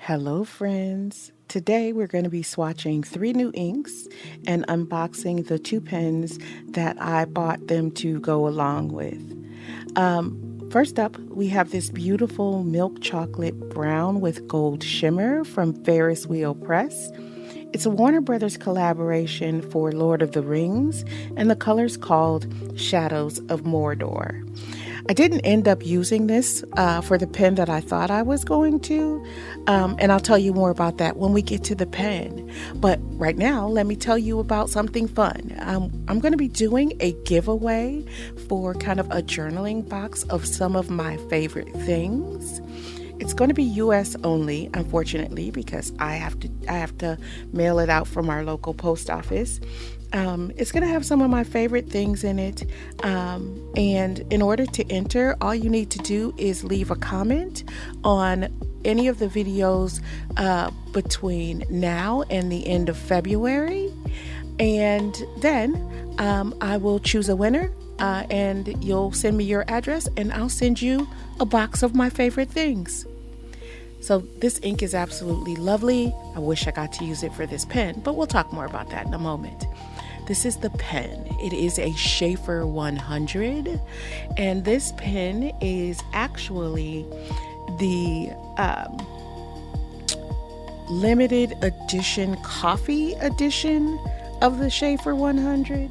Hello friends! Today we're going to be swatching 3 new inks and unboxing the 2 pens that I bought them to go along with. First up, we have this beautiful milk chocolate brown with gold shimmer from Ferris Wheel Press. It's a Warner Brothers collaboration for Lord of the Rings, and the color's called Shadows of Mordor. I didn't end up using this for the pen that I thought I was going to, and I'll tell you more about that when we get to the pen. But right now, let me tell you about something fun. I'm going to be doing a giveaway for kind of a journaling box of some of my favorite things. It's going to be US only, unfortunately, because I have to mail it out from our local post office. It's going to have some of my favorite things in it. And in order to enter, all you need to do is leave a comment on any of the videos between now and the end of February. And then I will choose a winner. And you'll send me your address and I'll send you a box of my favorite things. So this ink is absolutely lovely. I wish I got to use it for this pen, but we'll talk more about that in a moment. This is the pen. It is a Sheaffer 100, and this pen is actually the limited edition coffee edition of the Sheaffer 100.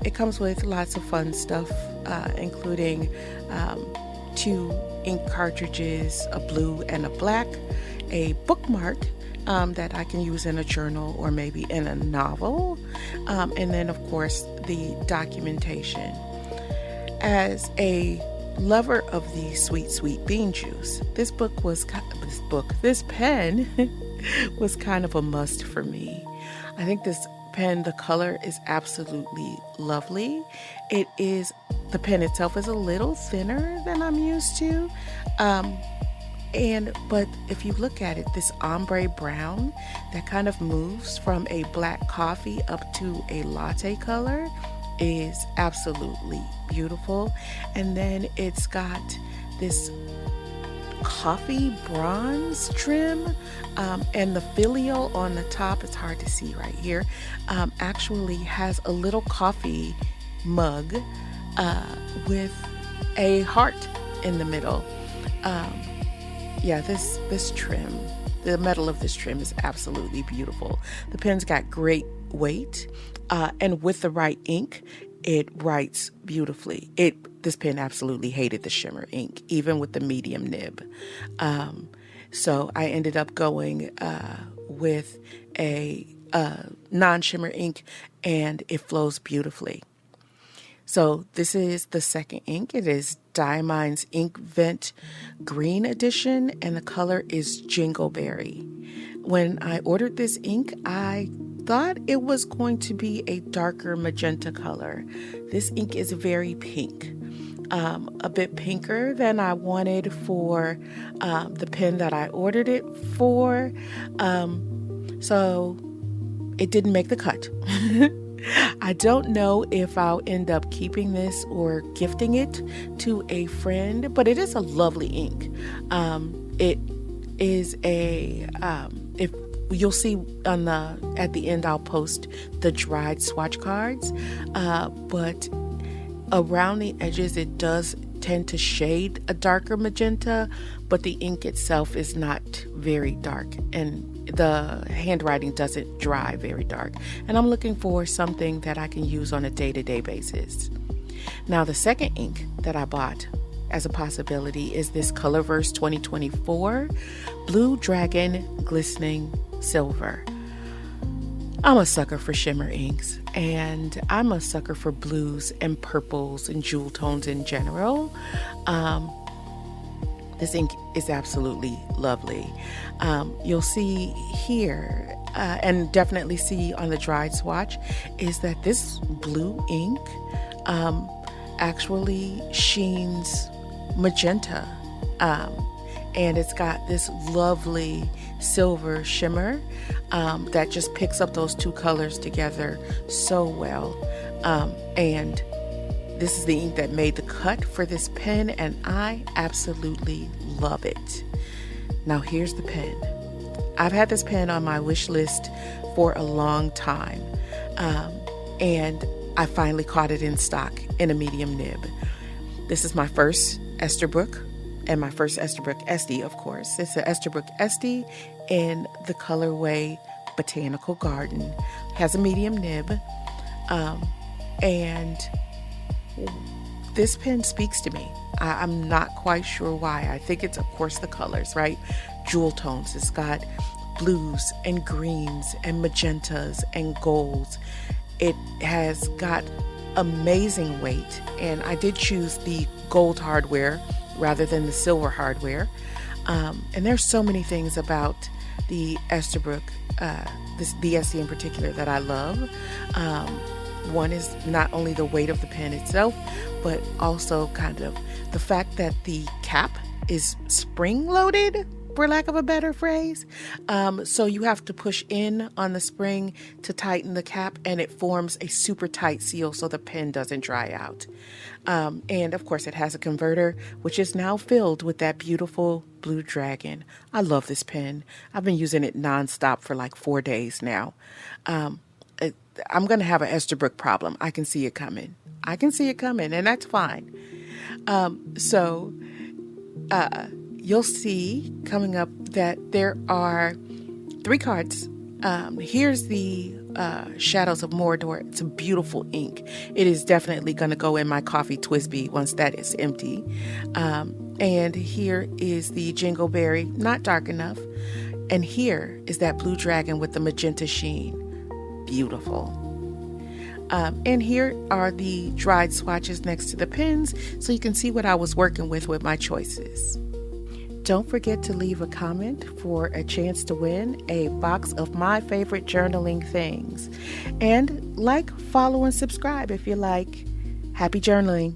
It comes with lots of fun stuff, including 2 ink cartridges, a blue and a black, a bookmark that I can use in a journal or maybe in a novel, and then of course the documentation. As a lover of the sweet bean juice, this pen was kind of a must for me. I think this pen, the color is absolutely lovely. The pen itself is a little thinner than I'm used to. But if you look at it, this ombre brown that kind of moves from a black coffee up to a latte color is absolutely beautiful. And then it's got this coffee bronze trim, and the filial on the top, it's hard to see right here, actually has a little coffee mug with a heart in the middle. This trim, the metal of this trim is absolutely beautiful. The pen's got great weight, and with the right ink, it writes beautifully. This pen absolutely hated the shimmer ink, even with the medium nib. So I ended up going with a non-shimmer ink, and it flows beautifully. So this is the second ink. It is Diamine's Ink Vent Green Edition, and the color is Jingleberry. When I ordered this ink, I thought it was going to be a darker magenta color. This ink is very pink, a bit pinker than I wanted for the pen that I ordered it for. So it didn't make the cut. I don't know if I'll end up keeping this or gifting it to a friend, but it is a lovely ink. It is if you'll see at the end, I'll post the dried swatch cards, but around the edges, it does tend to shade a darker magenta, but the ink itself is not very dark, and the handwriting doesn't dry very dark. And I'm looking for something that I can use on a day-to-day basis. Now, the second ink that I bought as a possibility is this Colorverse 2024 Blue Dragon Glistening Silver. I'm a sucker for shimmer inks, and I'm a sucker for blues and purples and jewel tones in general. This ink is absolutely lovely. You'll see here, and definitely see on the dried swatch, is that this blue ink actually sheens magenta, and it's got this lovely silver shimmer that just picks up those 2 colors together so well. And this is the ink that made the cut for this pen, and I absolutely love it. Now here's the pen. I've had this pen on my wish list for a long time, and I finally caught it in stock in a medium nib. This is my first Esterbrook, and my first Esterbrook Esty, of course. It's an Esterbrook Esty in the colorway Botanical Garden. It has a medium nib, and this pen speaks to me. I'm not quite sure why. I think it's, of course, the colors, right? Jewel tones. It's got blues and greens and magentas and golds. It has got amazing weight, and I did choose the gold hardware rather than the silver hardware. And there's so many things about the Esterbrook, the Esty in particular, that I love. One is not only the weight of the pen itself, but also kind of the fact that the cap is spring-loaded, for lack of a better phrase. So you have to push in on the spring to tighten the cap, and it forms a super tight seal so the pen doesn't dry out. And of course it has a converter, which is now filled with that beautiful blue dragon. I love this pen. I've been using it nonstop for like 4 days now. I'm going to have an Esterbrook problem. I can see it coming. And that's fine. You'll see coming up that there are 3 cards. Here's the Shadows of Mordor. It's a beautiful ink. It is definitely going to go in my coffee Twisby once that is empty. And here is the Jingleberry, not dark enough. And here is that blue dragon with the magenta sheen. Beautiful. And here are the dried swatches next to the pens, so you can see what I was working with my choices. Don't forget to leave a comment for a chance to win a box of my favorite journaling things. And like, follow, and subscribe if you like. Happy journaling.